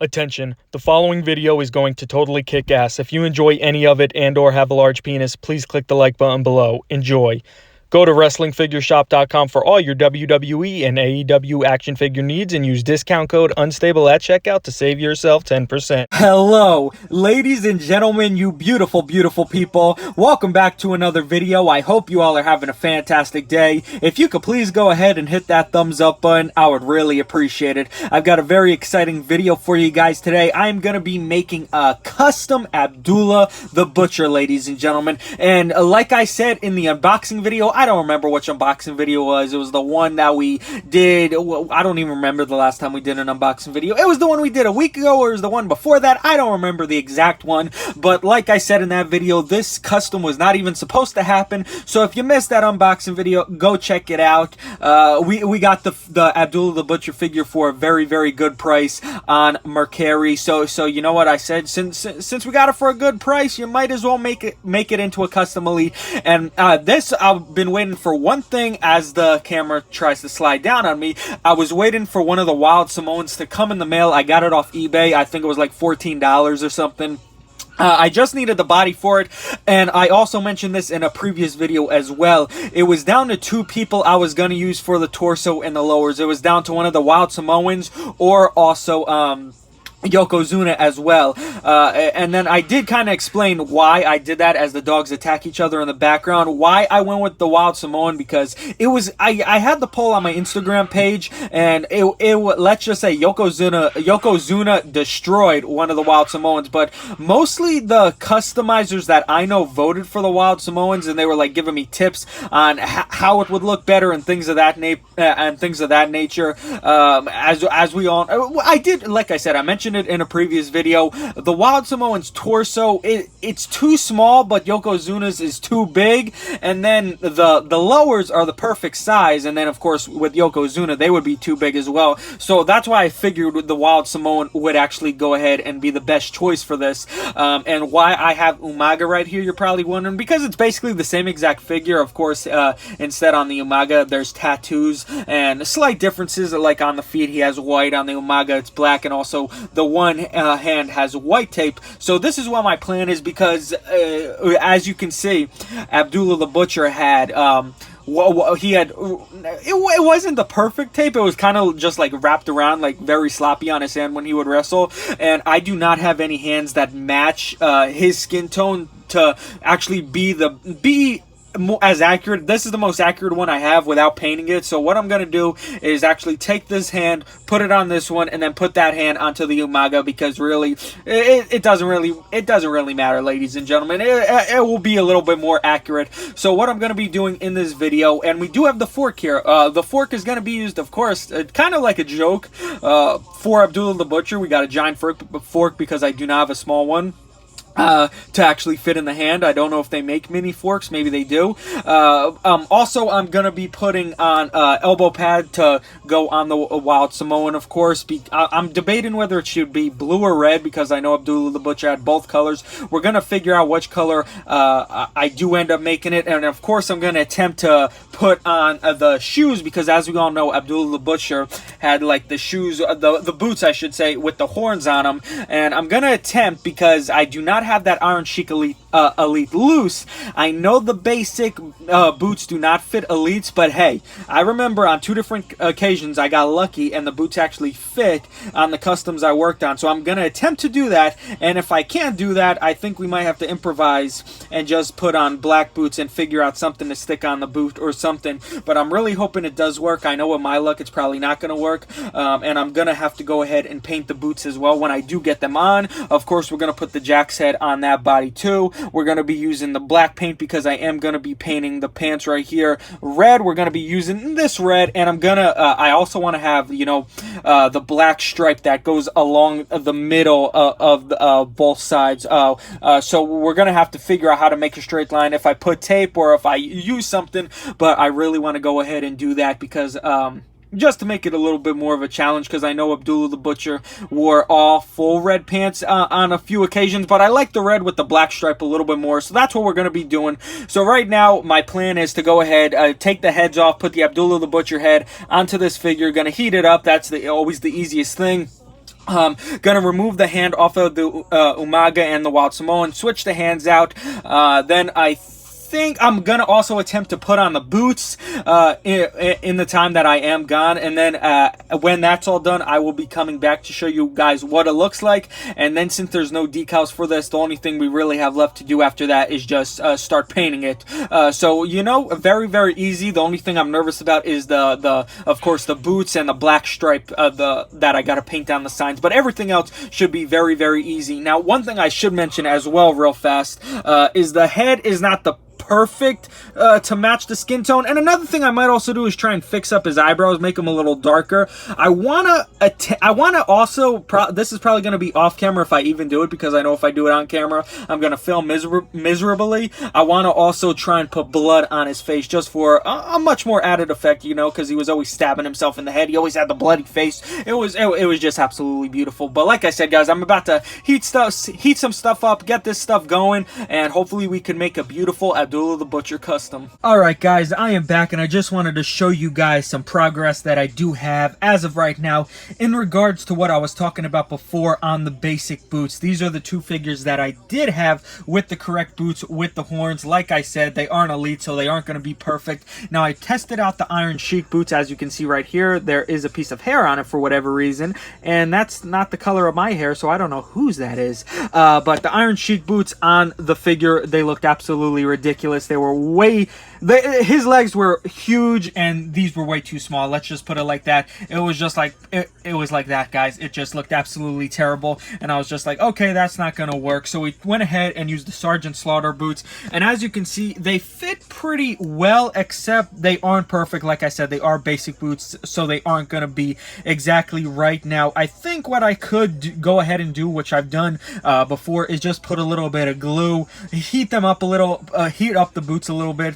Attention, the following video is going to totally kick ass. If you enjoy any of it and or have a large penis, please click the like button below. Enjoy. Go to WrestlingFigureShop.com for all your WWE and AEW action figure needs and use discount code UNSTABLE at checkout to save yourself 10%. Hello, ladies and gentlemen, you beautiful, beautiful people. Welcome back to another video. I hope you all are having a fantastic day. If you could please go ahead and hit that thumbs up button, I would really appreciate it. I've got a very exciting video for you guys today. I'm going to be making a custom Abdullah the Butcher, ladies and gentlemen. And like I said in the unboxing video, I don't remember which unboxing video it was. It was the one that we did. I don't even remember the last time we did an unboxing video. It was the one we did a week ago, or it was the one before that. I don't remember the exact one. But like I said in that video, this custom was not even supposed to happen. So if you missed that unboxing video, go check it out. We got the Abdullah the Butcher figure for a very, very good price on Mercari. So you know what I said? Since we got it for a good price, you might as well make it into a custom elite. And this I've been waiting for one thing. As the camera tries to slide down on me, I was waiting for one of the Wild Samoans to come in the mail. I got it off eBay. I think it was like $14 or something. I just needed the body for it, and I also mentioned this in a previous video as well. It was down to two people I was going to use for the torso and the lowers. It was down to one of the Wild Samoans or also Yokozuna as well. And then I did kind of explain why I did that as the dogs attack each other in the background. Why I went with the Wild Samoan, because it was I had the poll on my Instagram page, and it let's just say Yokozuna destroyed one of the Wild Samoans, but mostly the customizers that I know voted for the Wild Samoans, and they were like giving me tips on how it would look better and things of that nature. As we all, I did, like I said, I mentioned it in a previous video. The Wild Samoan's torso, it's too small, but Yokozuna's is too big, and then the lowers are the perfect size, and then of course with Yokozuna they would be too big as well. So that's why I figured the Wild Samoan would actually go ahead and be the best choice for this. And why I have Umaga right here, you're probably wondering, because it's basically the same exact figure. Of course, instead on the Umaga there's tattoos and slight differences, like on the feet he has white, on the Umaga it's black, and also the one hand has white tape. So this is what my plan is, because as you can see, Abdullah the Butcher had he had it wasn't the perfect tape. It was kind of just like wrapped around, like very sloppy on his hand when he would wrestle, and I do not have any hands that match his skin tone to actually be as accurate. This is the most accurate one I have without painting it. So what I'm going to do is actually take this hand, put it on this one, and then put that hand onto the Umaga, because really it doesn't really matter, ladies and gentlemen. It will be a little bit more accurate. So what I'm going to be doing in this video, and we do have the fork here. The fork is going to be used, of course, kind of like a joke for Abdullah the Butcher. We got a giant fork because I do not have a small one to actually fit in the hand. I don't know if they make mini forks. Maybe they do. Also, I'm going to be putting on elbow pad to go on the Wild Samoan, of course. I'm debating whether it should be blue or red, because I know Abdullah the Butcher had both colors. We're going to figure out which color I do end up making it. And of course, I'm going to attempt to put on the shoes, because as we all know, Abdullah the Butcher had like the shoes, the boots, I should say, with the horns on them. And I'm going to attempt, because I do not have that Iron Sheik Elite loose. I know the basic boots do not fit elites, but hey, I remember on 2 different occasions I got lucky and the boots actually fit on the customs I worked on. So I'm going to attempt to do that, and if I can't do that, I think we might have to improvise and just put on black boots and figure out something to stick on the boot or something. But I'm really hoping it does work. I know with my luck it's probably not going to work, and I'm going to have to go ahead and paint the boots as well when I do get them on. Of course, we're going to put the Jack's head on that body too. We're going to be using the black paint, because I am going to be painting the pants right here red. We're going to be using this red, and I'm going to I also want to have, you know, the black stripe that goes along the middle of both sides. So we're going to have to figure out how to make a straight line, if I put tape or if I use something, but I really want to go ahead and do that, because just to make it a little bit more of a challenge, because I know Abdullah the Butcher wore all full red pants on a few occasions, but I like the red with the black stripe a little bit more, so that's what we're going to be doing. So right now, my plan is to go ahead, take the heads off, put the Abdullah the Butcher head onto this figure, going to heat it up. That's always the easiest thing. Gonna remove the hand off of the Umaga and the Wild Samoan, switch the hands out. Then I think I'm gonna also attempt to put on the boots in the time that I am gone, and then when that's all done, I will be coming back to show you guys what it looks like. And then since there's no decals for this, the only thing we really have left to do after that is just start painting it. So you know, very easy. The only thing I'm nervous about is the of course the boots and the black stripe that I gotta paint down the signs, but everything else should be very easy. Now, one thing I should mention as well real fast is the head is not the perfect to match the skin tone. And another thing I might also do is try and fix up his eyebrows, make them a little darker. I wanna also this is probably gonna be off camera if I even do it, because I know if I do it on camera I'm gonna fail miserably. I wanna also try and put blood on his face just for a much more added effect, you know, because he was always stabbing himself in the head. He always had the bloody face. It was just absolutely beautiful. But like I said, guys, I'm about to heat some stuff up, get this stuff going, and hopefully we can make a beautiful Abdullah the Butcher custom. Alright guys, I am back, and I just wanted to show you guys some progress that I do have as of right now in regards to what I was talking about before on the basic boots. These are the two figures that I did have with the correct boots with the horns. Like I said, they aren't elite, so they aren't going to be perfect. Now, I tested out the Iron Sheik boots. As you can see right here, there is a piece of hair on it for whatever reason, and that's not the color of my hair, so I don't know whose that is. But the Iron Sheik boots on the figure, they looked absolutely ridiculous. They were his legs were huge, and these were way too small. Let's just put it like that. It was just like it was like that, guys. It just looked absolutely terrible, and I was just like, okay, that's not gonna work. So we went ahead and used the Sergeant Slaughter boots, and as you can see, they fit pretty well, except they aren't perfect. Like I said, they are basic boots, so they aren't gonna be exactly right. Now, I think what I could go ahead and do, which I've done before, is just put a little bit of glue, heat them up a little, heat up the boots a little bit,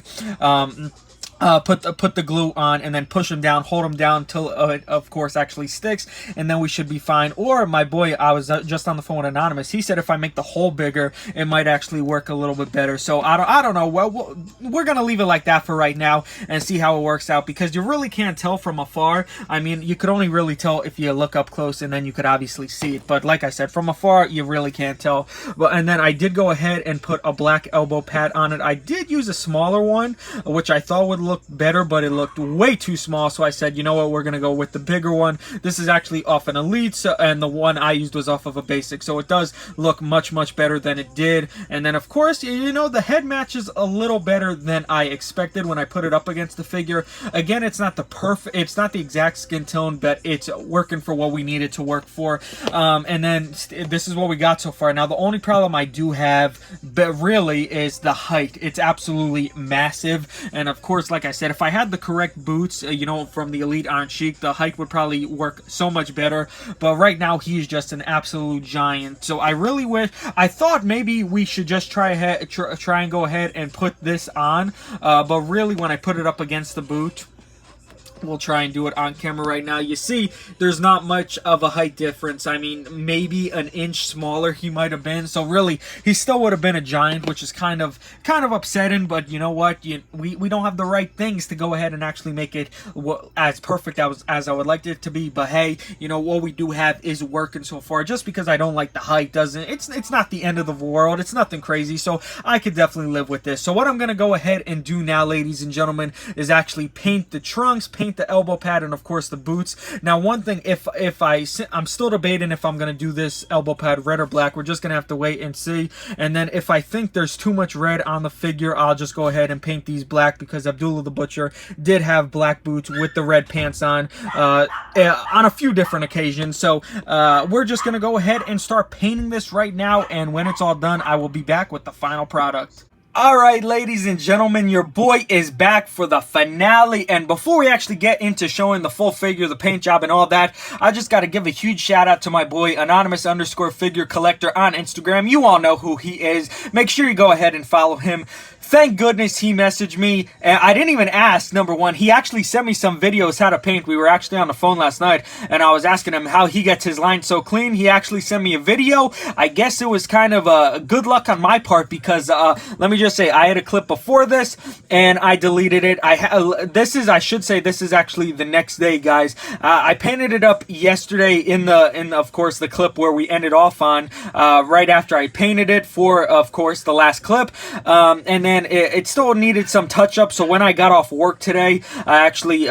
put the glue on, and then push them down, hold them down until it of course actually sticks, and then we should be fine. Or my boy, I was just on the phone with Anonymous, he said if I make the hole bigger, it might actually work a little bit better. So I don't know. Well, we're gonna leave it like that for right now and see how it works out, because you really can't tell from afar. I mean, you could only really tell if you look up close, and then you could obviously see it, but like I said, from afar you really can't tell. But and then I did go ahead and put a black elbow pad on it. I did use a smaller one, which I thought would look better, but it looked way too small, so I said, you know what, we're gonna go with the bigger one. This is actually off an elite, so, and the one I used was off of a basic, so it does look much better than it did. And then of course, you know, the head matches a little better than I expected when I put it up against the figure. Again, it's not the exact skin tone, but it's working for what we needed to work for. And then this is what we got so far. Now, the only problem I do have, but really, is the height. It's absolutely massive, and of course, like I said, if I had the correct boots, you know, from the Elite Iron Sheik, the height would probably work so much better. But right now, he's just an absolute giant. So I really wish, I thought maybe we should just try and go ahead and put this on. But really, when I put it up against the boot, we'll try and do it on camera right now. You see, there's not much of a height difference. I mean, maybe an inch smaller he might have been. So really, he still would have been a giant, which is kind of upsetting. But you know what? We don't have the right things to go ahead and actually make it as perfect as I would like it to be. But hey, you know, what we do have is working so far. Just because I don't like the height doesn't, it's not the end of the world. It's nothing crazy. So I could definitely live with this. So what I'm gonna go ahead and do now, ladies and gentlemen, is actually paint the trunks, paint the elbow pad, and of course the boots. Now, one thing, I'm still debating if I'm gonna do this elbow pad red or black. We're just gonna have to wait and see. And then if I think there's too much red on the figure, I'll just go ahead and paint these black, because Abdullah the Butcher did have black boots with the red pants on a few different occasions. So we're just gonna go ahead and start painting this right now, and when it's all done, I will be back with the final product. Alright, ladies and gentlemen, your boy is back for the finale, and before we actually get into showing the full figure, the paint job, and all that, I just gotta give a huge shout out to my boy, Anonymous_figure collector on Instagram. You all know who he is. Make sure you go ahead and follow him. thank goodness he messaged me. And I didn't even ask, number one. He actually sent me some videos how to paint. We were actually on the phone last night, and I was asking him how he gets his line so clean. He actually sent me a video. I guess it was kind of a good luck on my part, because let me just say, I had a clip before this, and I deleted it. I should say this is actually the next day, guys. I painted it up yesterday in of course, the clip where we ended off on, right after I painted it for, of course, the last clip. And then it still needed some touch up. So when I got off work today, I actually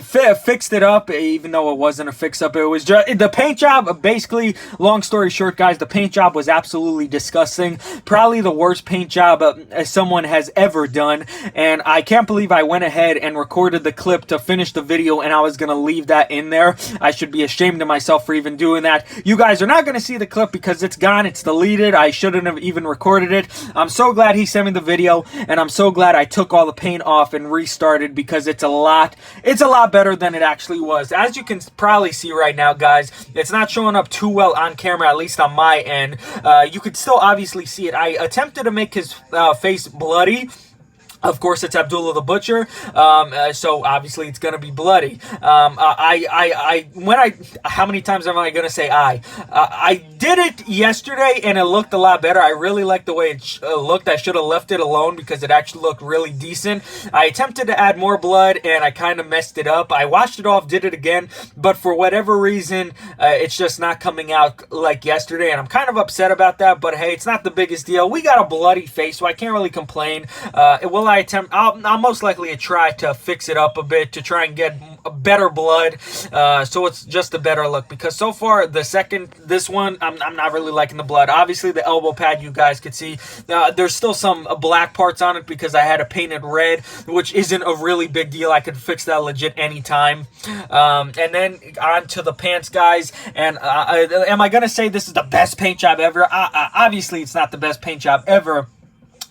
fixed it up, even though it wasn't a fix up. It was just the paint job. Basically, long story short, guys, the paint job was absolutely disgusting. Probably the worst paint job someone has ever done. And I can't believe I went ahead and recorded the clip to finish the video, and I was gonna leave that in there. I should be ashamed of myself for even doing that. You guys are not gonna see the clip because it's gone. It's deleted. I shouldn't have even recorded it. I'm so glad he sent me the video, and I'm so glad I took all the paint off and restarted, because it's a lot better than it actually was. As you can probably see right now, guys, it's not showing up too well on camera, at least on my end. You could still obviously see it. I attempted to make his face bloody. Of course, it's Abdullah the Butcher, so obviously it's gonna be bloody. How many times am I gonna say I? I did it yesterday, and it looked a lot better. I really like the way it looked. I should have left it alone because it actually looked really decent. I attempted to add more blood, and I kind of messed it up. I washed it off, did it again, but for whatever reason, it's just not coming out like yesterday, and I'm kind of upset about that, but hey, it's not the biggest deal. We got a bloody face, so I can't really complain. I'll most likely try to fix it up a bit to try and get better blood, so it's just a better look, because so far this one I'm not really liking the blood. Obviously the elbow pad, you guys could see there's still some black parts on it because I had to paint it red, which isn't a really big deal. I could fix that legit anytime. And then on to the pants, guys, and am I gonna say this is the best paint job ever? Obviously it's not the best paint job ever.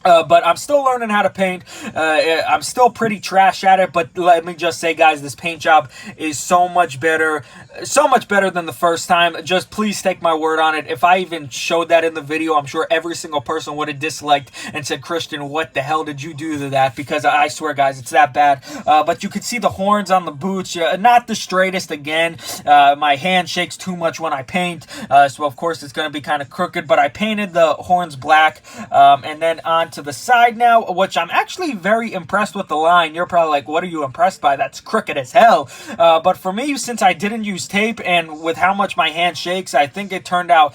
But I'm still learning how to paint. I'm still pretty trash at it, but let me just say, guys, this paint job is so much better than the first time. Just please take my word on it. If I even showed that in the video, I'm sure every single person would have disliked and said, Christian, what the hell did you do to that? Because I swear, guys, it's that bad. But you could see the horns on the boots. Not the straightest again. My hand shakes too much when I paint, so of course it's going to be kind of crooked, but I painted the horns black, and then on to the side now, which I'm actually very impressed with the line. You're probably like, what are you impressed by? That's crooked as hell. But for me, since I didn't use tape, and with how much my hand shakes, I think it turned out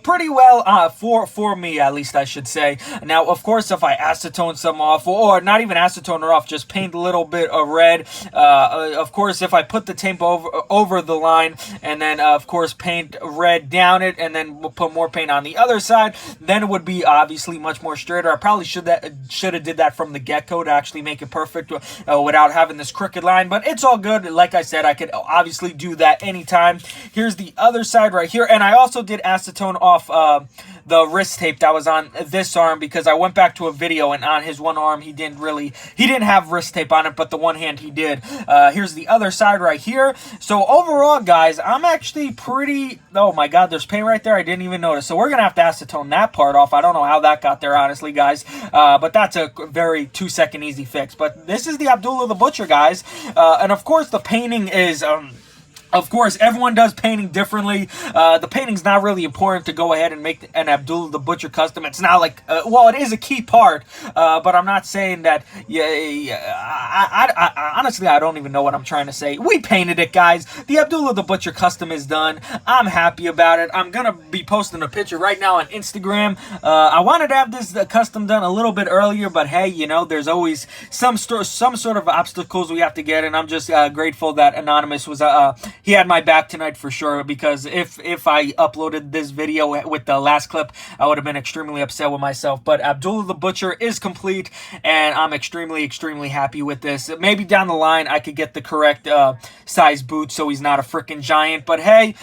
pretty well, for me, at least I should say. Now, of course, if I acetone some off, or not even acetone it off, just paint a little bit of red, of course, if I put the tape over the line, and then of course paint red down it, and then we'll put more paint on the other side, then it would be obviously much more straighter. I probably should have did that from the get-go to actually make it perfect without having this crooked line, but it's all good. Like I said, I could obviously do that anytime. Here's the other side right here, and I also did acetone off the wrist tape that was on this arm, because I went back to a video, and on his one arm he didn't have wrist tape on it, but the one hand he did. Here's the other side right here. So overall, guys, I'm actually pretty, oh my god, there's paint right there, I didn't even notice. So we're gonna have to acetone that part off. I don't know how that got there, honestly, guys, but that's a very 2-second easy fix. But this is the Abdullah the Butcher, guys, and of course the painting is of course, everyone does painting differently. The painting's not really important to go ahead and make an Abdullah the Butcher custom. It's not like, well, it is a key part, but I'm not saying that, honestly, I don't even know what I'm trying to say. We painted it, guys. The Abdullah the Butcher custom is done. I'm happy about it. I'm gonna be posting a picture right now on Instagram. I wanted to have this custom done a little bit earlier, but hey, you know, there's always some sort of obstacles we have to get, and I'm just grateful that Anonymous was he had my back tonight for sure, because if I uploaded this video with the last clip, I would have been extremely upset with myself. But Abdullah the Butcher is complete, and I'm extremely happy with this. Maybe down the line I could get the correct size boot so he's not a freaking giant, but hey,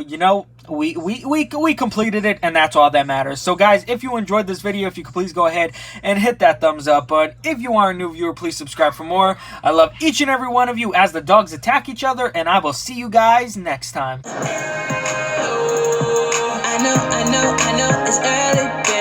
you know, we completed it, and that's all that matters. So guys, if you enjoyed this video, if you could please go ahead and hit that thumbs up button. If you are a new viewer, please subscribe for more. I love each and every one of you as the dogs attack each other, and I will see you guys next time. I know it's early,